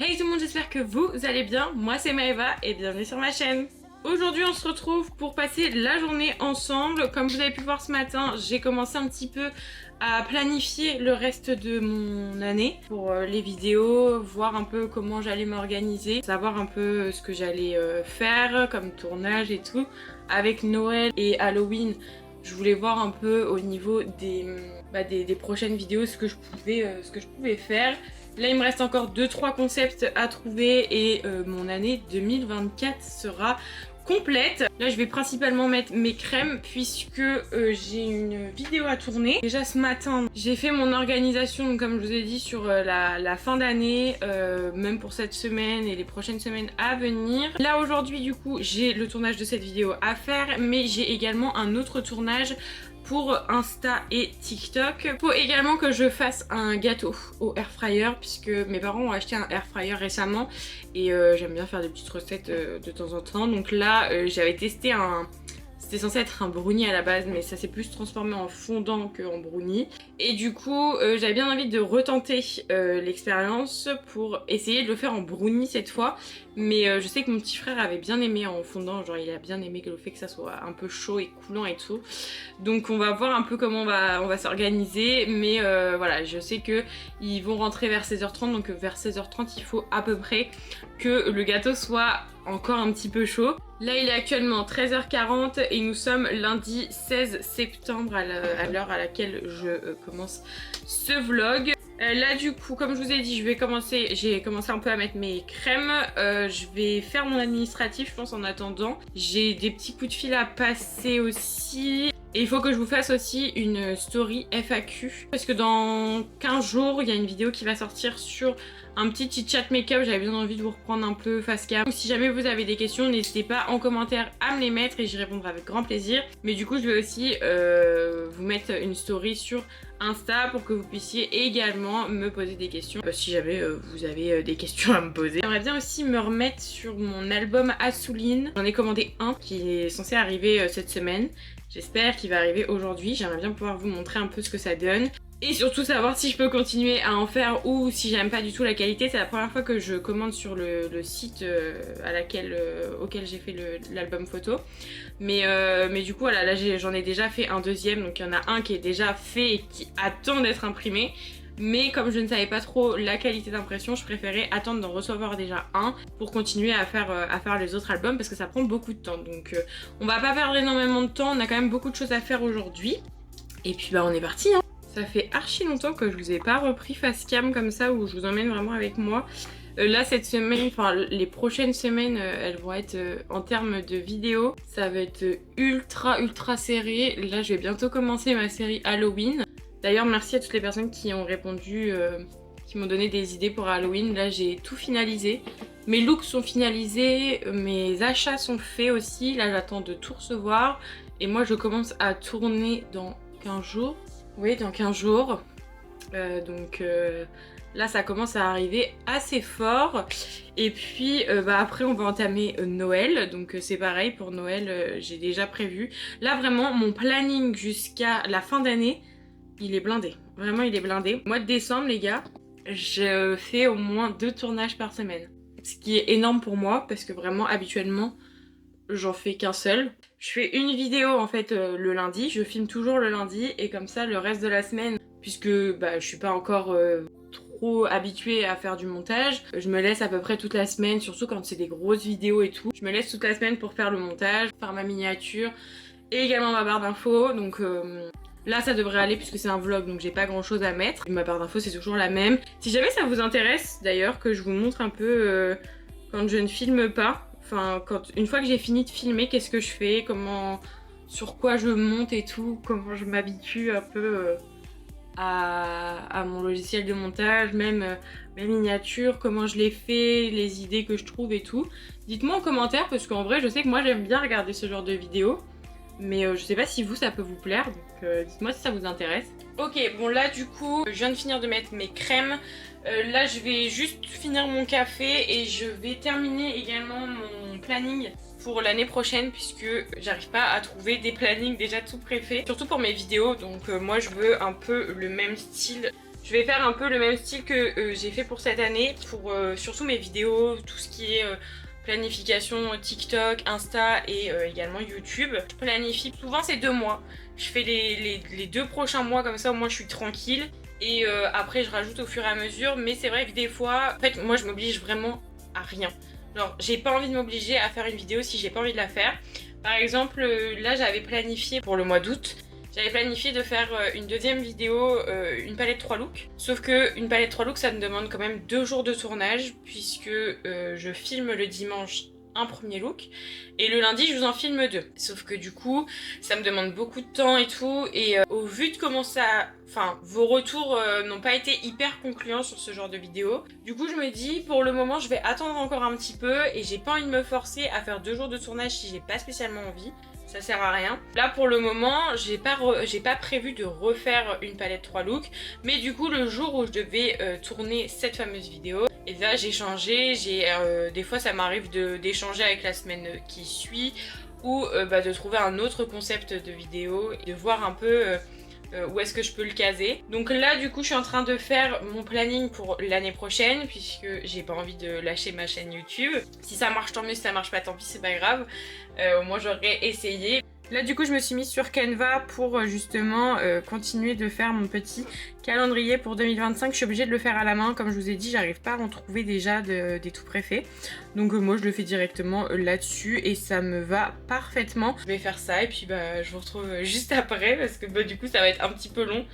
Hey tout le monde, j'espère que vous allez bien. Moi c'est Maëva et bienvenue sur ma chaîne. Aujourd'hui on se retrouve pour passer la journée ensemble. Comme vous avez pu voir ce matin, j'ai commencé un petit peu à planifier le reste de mon année pour les vidéos, voir un peu comment j'allais m'organiser, savoir un peu ce que j'allais faire comme tournage et tout. Avec Noël et Halloween, je voulais voir un peu au niveau des prochaines vidéos ce que je pouvais faire. Là il me reste encore 2-3 concepts à trouver et mon année 2024 sera complète. Là je vais principalement mettre mes crèmes puisque j'ai une vidéo à tourner. Déjà ce matin j'ai fait mon organisation donc, comme je vous ai dit sur la fin d'année, même pour cette semaine et les prochaines semaines à venir. Là aujourd'hui du coup j'ai le tournage de cette vidéo à faire, mais j'ai également un autre tournage pour Insta et TikTok. Faut également que je fasse un gâteau au air fryer puisque mes parents ont acheté un air fryer récemment et j'aime bien faire des petites recettes de temps en temps. Donc là j'avais testé c'était censé être un brownie à la base, mais ça s'est plus transformé en fondant qu'en brownie. Et du coup, j'avais bien envie de retenter l'expérience pour essayer de le faire en brownie cette fois. Mais je sais que mon petit frère avait bien aimé en fondant, genre il a bien aimé le fait que ça soit un peu chaud et coulant et tout. Donc on va voir un peu comment on va s'organiser. Mais voilà, je sais qu'ils vont rentrer vers 16h30, donc vers 16h30 il faut à peu près que le gâteau soit encore un petit peu chaud. Là il est actuellement 13h40 et nous sommes lundi 16 septembre à l'heure à laquelle je commence ce vlog. Là du coup comme je vous ai dit j'ai commencé un peu à mettre mes crèmes. Je vais faire mon administratif je pense en attendant. J'ai des petits coups de fil à passer aussi. Et il faut que je vous fasse aussi une story FAQ parce que dans 15 jours il y a une vidéo qui va sortir sur un petit chit-chat make-up. J'avais bien envie de vous reprendre un peu face cam. Si jamais vous avez des questions, n'hésitez pas en commentaire à me les mettre et j'y répondrai avec grand plaisir. Mais du coup je vais aussi vous mettre une story sur Insta pour que vous puissiez également me poser des questions si jamais vous avez des questions à me poser. J'aimerais bien aussi me remettre sur mon album Assouline. J'en ai commandé un qui est censé arriver cette semaine. J'espère qu'il va arriver aujourd'hui. J'aimerais bien pouvoir vous montrer un peu ce que ça donne. Et surtout savoir si je peux continuer à en faire ou si j'aime pas du tout la qualité. C'est la première fois que je commande sur le site auquel j'ai fait l'album photo. Mais du coup voilà, là j'en ai déjà fait un deuxième. Donc il y en a un qui est déjà fait et qui attend d'être imprimé. Mais comme je ne savais pas trop la qualité d'impression, je préférais attendre d'en recevoir déjà un pour continuer à faire les autres albums parce que ça prend beaucoup de temps. Donc on va pas perdre énormément de temps, on a quand même beaucoup de choses à faire aujourd'hui. Et puis bah on est parti hein. Ça fait archi longtemps que je vous ai pas repris face cam comme ça où je vous emmène vraiment avec moi. Là cette semaine, enfin les prochaines semaines elles vont être en termes de vidéos, ça va être ultra serré. Là je vais bientôt commencer ma série Halloween. D'ailleurs merci à toutes les personnes qui ont répondu, qui m'ont donné des idées pour Halloween. Là j'ai tout finalisé. Mes looks sont finalisés, mes achats sont faits aussi. Là j'attends de tout recevoir. Et moi je commence à tourner dans 15 jours. Oui, dans 15 jours. Là ça commence à arriver assez fort. Et puis après on va entamer Noël. Donc c'est pareil pour Noël, j'ai déjà prévu. Là vraiment mon planning jusqu'à la fin d'année, il est blindé. Vraiment il est blindé. Mois de décembre les gars, je fais au moins 2 tournages par semaine. Ce qui est énorme pour moi parce que vraiment habituellement j'en fais qu'un seul. Je fais une vidéo en fait le lundi, je filme toujours le lundi et comme ça le reste de la semaine, puisque je suis pas encore trop habituée à faire du montage, je me laisse à peu près toute la semaine, surtout quand c'est des grosses vidéos et tout. Je me laisse toute la semaine pour faire le montage, faire ma miniature et également ma barre d'infos. Donc là ça devrait aller puisque c'est un vlog donc j'ai pas grand chose à mettre. Ma barre d'infos c'est toujours la même. Si jamais ça vous intéresse d'ailleurs que je vous montre un peu quand je ne filme pas, enfin une fois que j'ai fini de filmer, qu'est-ce que je fais, sur quoi je monte et tout, comment je m'habitue un peu à mon logiciel de montage, même mes miniatures, comment je les fais, les idées que je trouve et tout. Dites-moi en commentaire parce qu'en vrai je sais que moi j'aime bien regarder ce genre de vidéos. Mais je sais pas si vous ça peut vous plaire, donc dites-moi si ça vous intéresse. Ok, bon là du coup, je viens de finir de mettre mes crèmes. Là je vais juste finir mon café et je vais terminer également mon planning pour l'année prochaine puisque j'arrive pas à trouver des plannings déjà tout préfaits. Surtout pour mes vidéos, donc moi je veux un peu le même style. Je vais faire un peu le même style que j'ai fait pour cette année, pour surtout mes vidéos, tout ce qui est planification TikTok, Insta et également YouTube. Je planifie souvent c'est 2 mois. Je fais les 2 prochains mois comme ça, au moins je suis tranquille. Et après je rajoute au fur et à mesure, mais c'est vrai que des fois, en fait moi je m'oblige vraiment à rien. Genre j'ai pas envie de m'obliger à faire une vidéo si j'ai pas envie de la faire. Par exemple là j'avais planifié pour le mois d'août, j'avais planifié de faire une deuxième vidéo, une palette 3 looks. Sauf que une palette 3 looks ça me demande quand même 2 jours de tournage puisque je filme le dimanche un premier look et le lundi je vous en filme 2. Sauf que du coup ça me demande beaucoup de temps et tout, et au vu de comment ça... Enfin vos retours n'ont pas été hyper concluants sur ce genre de vidéo. Du coup je me dis pour le moment je vais attendre encore un petit peu et j'ai pas envie de me forcer à faire 2 jours de tournage si j'ai pas spécialement envie. Ça sert à rien. Là pour le moment j'ai pas prévu de refaire une palette 3 looks, mais du coup le jour où je devais tourner cette fameuse vidéo, et là j'ai changé, des fois ça m'arrive d'échanger avec la semaine qui suit ou de trouver un autre concept de vidéo et de voir un peu où est-ce que je peux le caser. Donc là du coup je suis en train de faire mon planning pour l'année prochaine puisque j'ai pas envie de lâcher ma chaîne YouTube. Si ça marche tant mieux, si ça marche pas tant pis, c'est pas grave. Au moins j'aurais essayé. Là du coup je me suis mise sur Canva pour justement continuer de faire mon petit calendrier pour 2025. Je suis obligée de le faire à la main, comme je vous ai dit, j'arrive pas à en trouver déjà des tout préfaits. Donc moi je le fais directement là-dessus et ça me va parfaitement. Je vais faire ça et puis je vous retrouve juste après parce que du coup ça va être un petit peu long.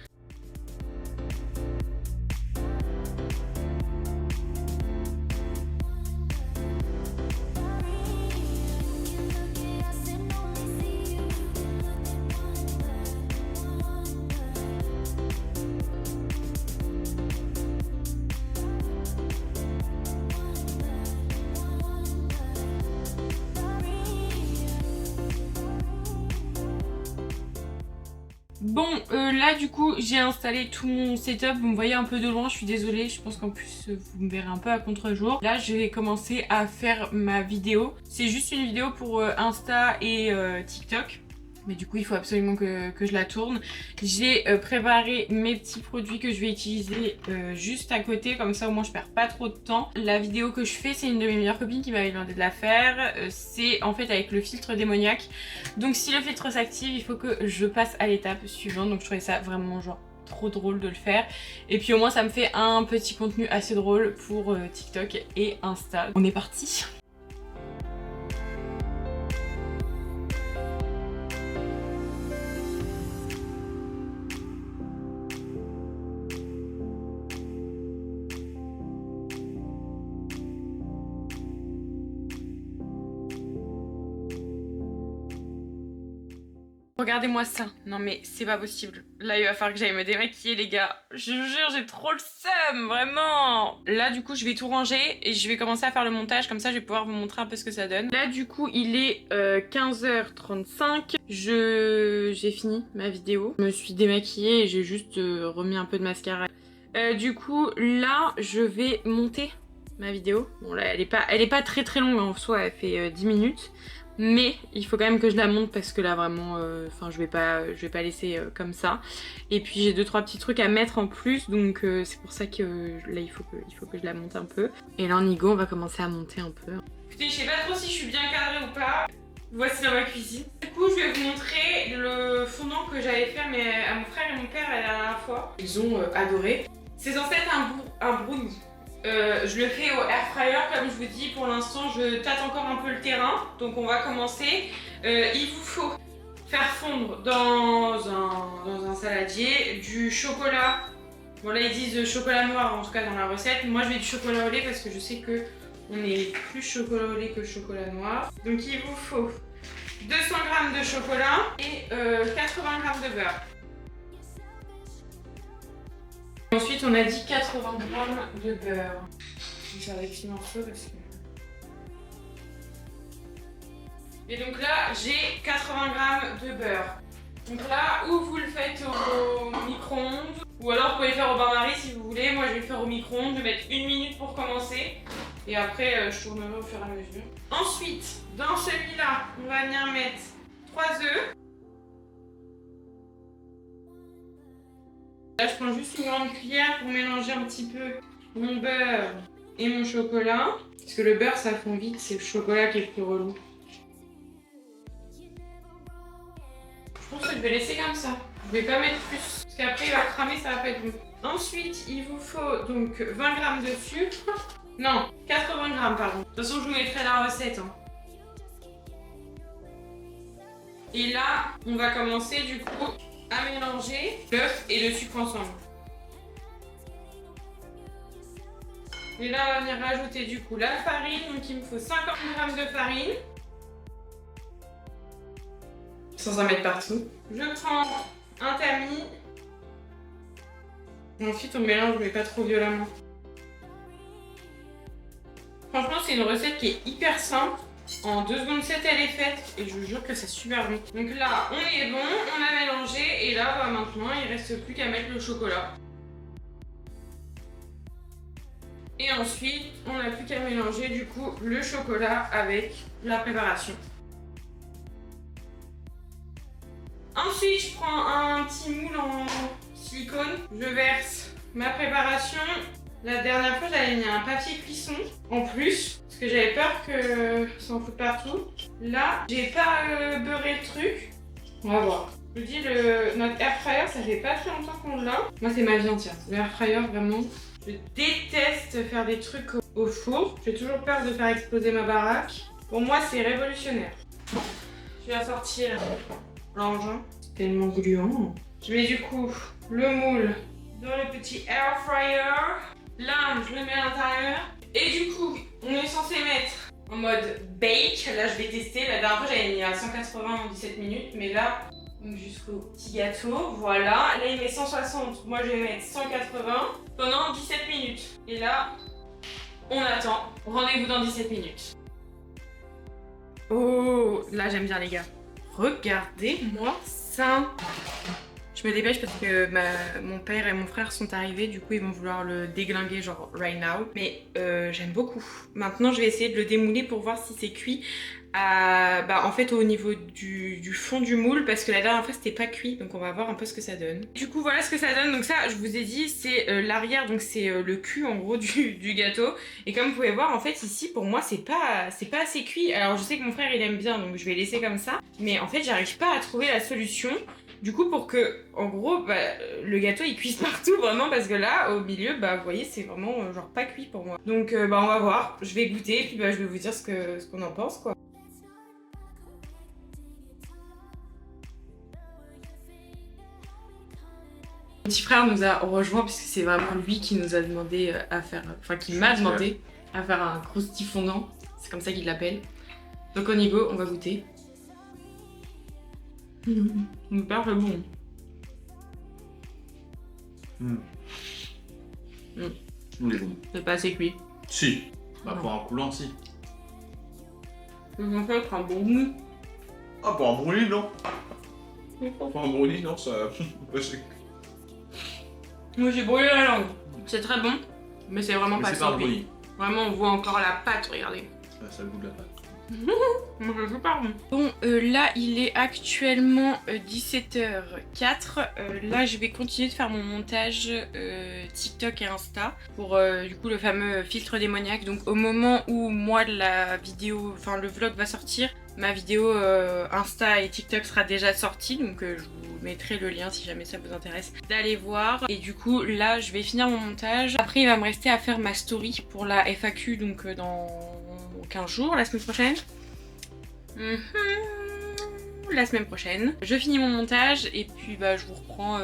Bon, là du coup j'ai installé tout mon setup, vous me voyez un peu de loin, je suis désolée, je pense qu'en plus vous me verrez un peu à contre-jour. Là je vais commencer à faire ma vidéo, c'est juste une vidéo pour Insta et TikTok. Mais du coup il faut absolument que je la tourne. J'ai préparé mes petits produits que je vais utiliser juste à côté, comme ça au moins je perds pas trop de temps. La vidéo que je fais, c'est une de mes meilleures copines qui m'avait demandé de la faire. C'est en fait avec le filtre démoniaque. Donc si le filtre s'active, il faut que je passe à l'étape suivante. Donc je trouvais ça vraiment genre trop drôle de le faire. Et puis au moins ça me fait un petit contenu assez drôle pour TikTok et Insta. On est parti. Regardez-moi ça. Non mais c'est pas possible. Là il va falloir que j'aille me démaquiller les gars. Je vous jure j'ai trop le seum, vraiment. Là du coup je vais tout ranger et je vais commencer à faire le montage. Comme ça je vais pouvoir vous montrer un peu ce que ça donne. Là du coup il est 15h35. J'ai fini ma vidéo. Je me suis démaquillée et j'ai juste remis un peu de mascara. Du coup là je vais monter ma vidéo. Bon là elle est pas très très longue en soi, elle fait 10 minutes. Mais il faut quand même que je la monte parce que là vraiment, je vais pas laisser comme ça. Et puis j'ai 2-3 petits trucs à mettre en plus, donc c'est pour ça que là il faut que je la monte un peu. Et là en Nigo on va commencer à monter un peu. Écoutez, je sais pas trop si je suis bien cadrée ou pas. Voici dans ma cuisine. Du coup je vais vous montrer le fondant que j'avais fait à mon frère et mon père la dernière fois. Ils ont adoré. C'est censé être un brownie. Je le fais au air fryer comme je vous dis. Pour l'instant je tâte encore un peu le terrain, donc on va commencer. Il vous faut faire fondre dans un saladier du chocolat. Bon là ils disent chocolat noir en tout cas dans la recette. Moi je mets du chocolat au lait parce que je sais que on est plus chocolat au lait que chocolat noir. Donc il vous faut 200 g de chocolat et 80 g de beurre. Ensuite, on a dit 80 g de beurre. Je vais faire des petits morceaux parce que... Et donc là, j'ai 80 g de beurre. Donc là, ou vous le faites au micro-ondes, ou alors vous pouvez le faire au bain-marie si vous voulez. Moi, je vais le faire au micro-ondes. Je vais mettre 1 minute pour commencer. Et après, je tournerai au fur et à mesure. Ensuite, dans celui-là, on va venir mettre 3 œufs. Là, je prends juste une grande cuillère pour mélanger un petit peu mon beurre et mon chocolat. Parce que le beurre, ça fond vite, c'est le chocolat qui est plus relou. Je pense que je vais laisser comme ça. Je vais pas mettre plus, parce qu'après il va cramer, ça va pas être bon. Ensuite, il vous faut donc 20 g de sucre. Non, 80 g, pardon. De toute façon, je vous mettrai la recette. Hein. Et là, on va commencer du coup à mélanger l'œuf et le sucre ensemble. Et là, on va venir rajouter du coup la farine. Donc, il me faut 50 g de farine. Sans en mettre partout. Je prends un tamis. Ensuite, on mélange, mais pas trop violemment. Franchement, c'est une recette qui est hyper simple. En 2 secondes 7, elle est faite. Et je vous jure que c'est super bon. Donc là, on est bon, on a mélangé. Et là, bah, maintenant, il ne reste plus qu'à mettre le chocolat. Et ensuite, on n'a plus qu'à mélanger du coup le chocolat avec la préparation. Ensuite, je prends un petit moule en silicone. Je verse ma préparation. La dernière fois, j'avais mis un papier cuisson en plus, parce que j'avais peur que ça en foute partout. Là, j'ai pas beurré le truc. On va voir. Je vous dis, notre air fryer, ça fait pas très longtemps qu'on l'a. Moi, c'est ma vie entière. L'air fryer, vraiment. Je déteste faire des trucs au four. J'ai toujours peur de faire exploser ma baraque. Pour moi, c'est révolutionnaire. Je vais sortir l'engin. C'est tellement gluant. Je mets du coup le moule dans le petit air fryer. Là, je le mets à l'intérieur. Et du coup, on est censé mettre en mode bake. Là, je vais tester. La dernière fois, j'avais mis à 180 en 17 minutes. Mais là, jusqu'au petit gâteau. Voilà. Là, il met 160. Moi, je vais mettre 180 pendant 17 minutes. Et là, on attend. Rendez-vous dans 17 minutes. Oh, là, j'aime bien, les gars. Regardez-moi ça. Je me dépêche parce que mon père et mon frère sont arrivés, du coup ils vont vouloir le déglinguer genre right now. Mais j'aime beaucoup. Maintenant je vais essayer de le démouler pour voir si c'est cuit en fait au niveau du fond du moule, parce que la dernière fois c'était pas cuit, donc on va voir un peu ce que ça donne. Du coup voilà ce que ça donne. Donc ça, je vous ai dit, c'est l'arrière, donc c'est le cul en gros du gâteau. Et comme vous pouvez voir en fait ici, pour moi c'est pas assez cuit. Alors je sais que mon frère il aime bien, donc je vais laisser comme ça. Mais en fait j'arrive pas à trouver la solution. Du coup, pour que, en gros, le gâteau il cuise partout vraiment, parce que là, au milieu, vous voyez, c'est vraiment genre pas cuit pour moi. Donc, on va voir. Je vais goûter, et puis je vais vous dire ce qu'on en pense, quoi. Mon petit frère nous a rejoint puisque c'est vraiment lui qui nous a demandé à faire, enfin qui m'a demandé à faire un croustille fondant. C'est comme ça qu'il l'appelle. Donc on y go, on va goûter. Mon père c'est bon. Il est bon. C'est pas assez cuit. Si. Bah pour un coulant, si. En fait, un bon mou. Ah pour un brownie, non. Pour un brownie, non, ça... Moi j'ai brûlé la langue. C'est très bon, mais c'est vraiment pas assez cuit. Vraiment on voit encore la pâte, regardez. Ça a le goût de la pâte. C'est super bon. Bon, là il est actuellement 17h04. Là je vais continuer de faire mon montage TikTok et Insta pour du coup le fameux filtre démoniaque. Donc au moment où moi la vidéo, enfin le vlog va sortir, ma vidéo Insta et TikTok sera déjà sortie. Donc je vous mettrai le lien si jamais ça vous intéresse d'aller voir. Et du coup là je vais finir mon montage. Après il va me rester à faire ma story pour la FAQ, donc dans 15 jours, la semaine prochaine. La semaine prochaine. Je finis mon montage et puis je vous reprends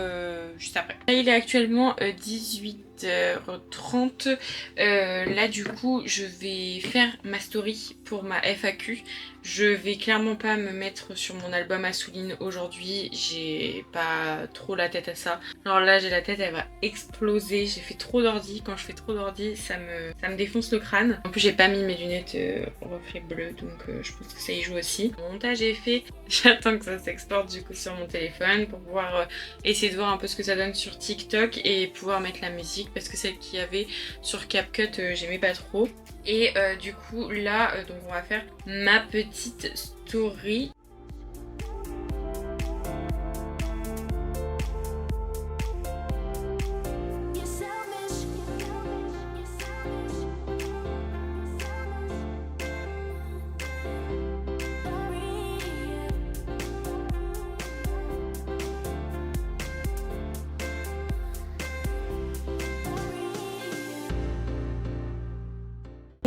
juste après. Là il est actuellement 18h30. Là du coup je vais faire ma story pour ma FAQ. Je vais clairement pas me mettre sur mon album à Souline aujourd'hui. J'ai pas trop la tête à ça. Alors là j'ai la tête, elle va exploser. J'ai fait trop d'ordi. Quand je fais trop d'ordi ça me défonce le crâne. En plus j'ai pas mis mes lunettes reflet bleu, donc je pense que ça y joue aussi. Mon montage est fait. J'attends que ça s'exporte du coup sur mon téléphone pour pouvoir essayer de voir un peu ce que ça donne sur TikTok et pouvoir mettre la musique, parce que celle qu'il y avait sur CapCut j'aimais pas trop. Et du coup là donc on va faire ma petite story.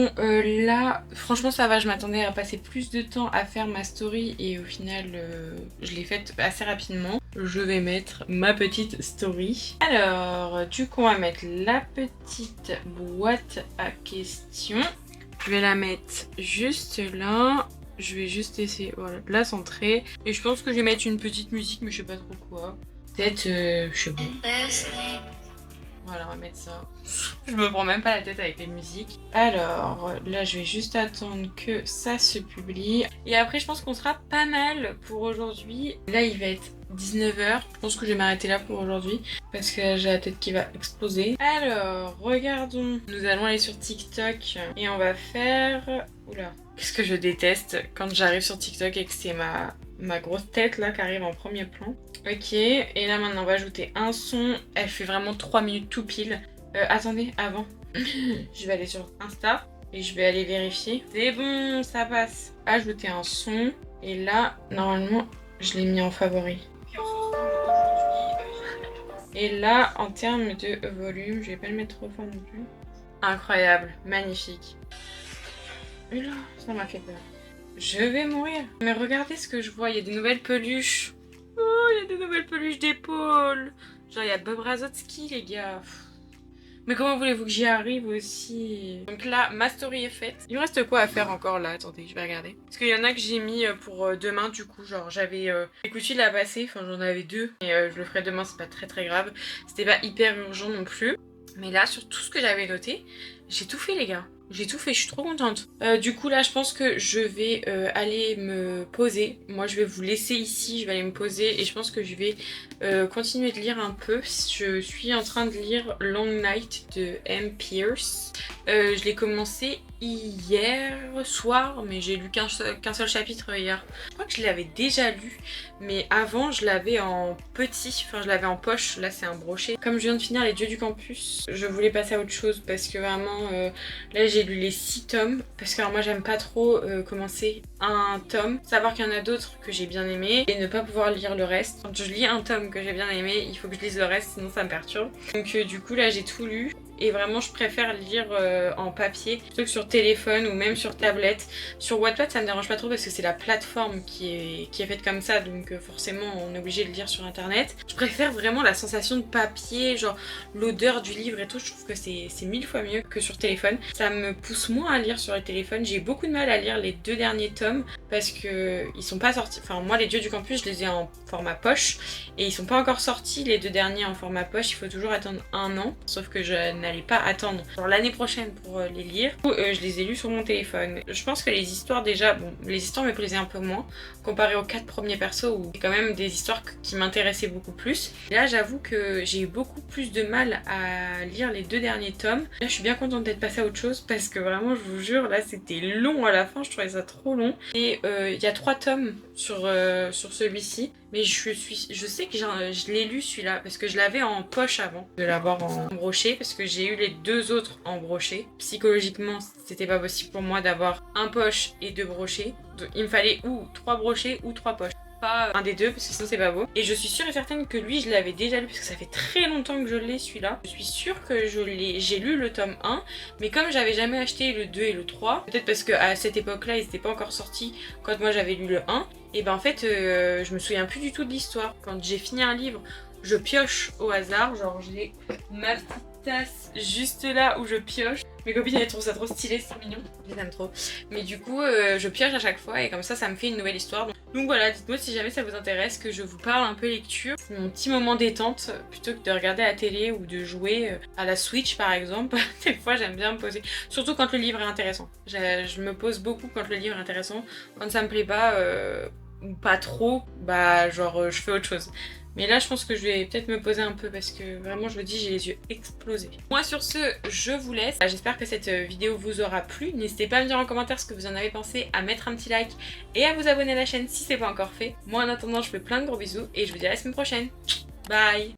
Bon, là, franchement ça va, je m'attendais à passer plus de temps à faire ma story et au final je l'ai faite assez rapidement. Je vais mettre ma petite story. Alors, du coup on va mettre la petite boîte à questions. Je vais la mettre juste là. Je vais juste essayer voilà, de la centrer. Et je pense que je vais mettre une petite musique, mais je sais pas trop quoi. Peut-être, je sais pas. Voilà, on va mettre ça. Je me prends même pas la tête avec les musiques. Alors, là, je vais juste attendre que ça se publie. Et après, je pense qu'on sera pas mal pour aujourd'hui. Là, il va être 19h. Je pense que je vais m'arrêter là pour aujourd'hui. Parce que j'ai la tête qui va exploser. Alors, regardons. Nous allons aller sur TikTok. Et on va faire... Oula. Qu'est-ce que je déteste quand j'arrive sur TikTok et que c'est ma grosse tête là qui arrive en premier plan. Ok, et là maintenant on va ajouter un son. Elle fait vraiment 3 minutes tout pile. Attendez, avant. Je vais aller sur Insta et je vais aller vérifier. C'est bon, ça passe. Ajouter un son. Et là, normalement, je l'ai mis en favori. Et là, en termes de volume, je vais pas le mettre trop fort non plus. Incroyable, magnifique. Et là, ça m'a fait peur. Je vais mourir. Mais regardez ce que je vois, il y a des nouvelles peluches. Oh, il y a des nouvelles peluches d'épaule. Genre, il y a Bob Razowski, les gars. Mais comment voulez-vous que j'y arrive aussi? Donc là, ma story est faite. Il me reste quoi à faire encore là? Attendez, je vais regarder. Parce qu'il y en a que j'ai mis pour demain, du coup. Genre, j'avais des coups de fil à passer. Enfin, j'en avais 2. Et je le ferai demain, c'est pas très grave. C'était pas hyper urgent non plus. Mais là, sur tout ce que j'avais noté, j'ai tout fait, les gars. J'ai tout fait, je suis trop contente. Du coup là je pense que je vais aller me poser. Moi je vais vous laisser ici, je vais aller me poser et je pense que je vais continuer de lire un peu. Je suis en train de lire Long Night de M. Pierce. Je l'ai commencé hier soir, mais j'ai lu qu'un seul chapitre hier. Je crois que je l'avais déjà lu, mais avant je l'avais en petit, enfin je l'avais en poche, là c'est un brochet. Comme je viens de finir Les Dieux du Campus, je voulais passer à autre chose parce que vraiment là j'ai lu les 6 tomes, parce que alors, moi j'aime pas trop commencer un tome, savoir qu'il y en a d'autres que j'ai bien aimé et ne pas pouvoir lire le reste. Quand je lis un tome que j'ai bien aimé, il faut que je lise le reste, sinon ça me perturbe. Donc du coup là j'ai tout lu. Et vraiment je préfère lire en papier plutôt que sur téléphone ou même sur tablette. Sur Wattpad ça me dérange pas trop parce que c'est la plateforme qui est faite comme ça, donc forcément on est obligé de lire sur internet. Je préfère vraiment la sensation de papier, genre l'odeur du livre et tout, je trouve que c'est 1000 fois mieux que sur téléphone. Ça me pousse moins à lire sur le téléphone. J'ai beaucoup de mal à lire les 2 derniers tomes parce que ils sont pas sortis. Enfin moi Les Dieux du Campus je les ai en format poche et ils sont pas encore sortis les 2 derniers en format poche, il faut toujours attendre 1 an, sauf que je n'allais pas attendre l'année prochaine pour les lire. Du coup, je les ai lus sur mon téléphone. Je pense que les histoires déjà, bon, les histoires me plaisaient un peu moins comparé aux 4 premiers persos où c'est quand même des histoires qui m'intéressaient beaucoup plus. Et là j'avoue que j'ai eu beaucoup plus de mal à lire les 2 derniers tomes. Là je suis bien contente d'être passée à autre chose parce que vraiment je vous jure là c'était long à la fin, je trouvais ça trop long. Et il y a 3 tomes sur celui-ci. Mais je sais que je l'ai lu celui-là parce que je l'avais en poche avant de l'avoir en brochet, parce que j'ai eu les 2 autres en brochet. Psychologiquement c'était pas possible pour moi d'avoir un poche et 2 brochets. Donc il me fallait ou 3 brochets ou 3 poches. Pas un des 2 parce que sinon c'est pas beau. Et je suis sûre et certaine que lui je l'avais déjà lu parce que ça fait très longtemps que je l'ai celui-là. Je suis sûre que j'ai lu le tome 1, mais comme j'avais jamais acheté le 2 et le 3, peut-être parce qu'à cette époque-là ils n'étaient pas encore sortis quand moi j'avais lu le 1, et ben en fait je me souviens plus du tout de l'histoire. Quand j'ai fini un livre, je pioche au hasard, genre j'ai ma petite tasse juste là où je pioche. Mes copines elles trouvent ça trop stylé, c'est mignon, je les aime trop. Mais du coup je pioche à chaque fois et comme ça me fait une nouvelle histoire. Donc voilà, dites-moi si jamais ça vous intéresse que je vous parle un peu lecture. C'est mon petit moment détente plutôt que de regarder la télé ou de jouer à la Switch par exemple. Des fois j'aime bien me poser, surtout quand le livre est intéressant. Je me pose beaucoup quand le livre est intéressant. Quand ça me plaît pas ou pas trop, bah genre je fais autre chose. Mais là je pense que je vais peut-être me poser un peu parce que vraiment je vous dis j'ai les yeux explosés. Moi sur ce je vous laisse. J'espère que cette vidéo vous aura plu. N'hésitez pas à me dire en commentaire ce que vous en avez pensé, à mettre un petit like et à vous abonner à la chaîne si c'est pas encore fait. Moi en attendant je vous fais plein de gros bisous et je vous dis à la semaine prochaine. Bye.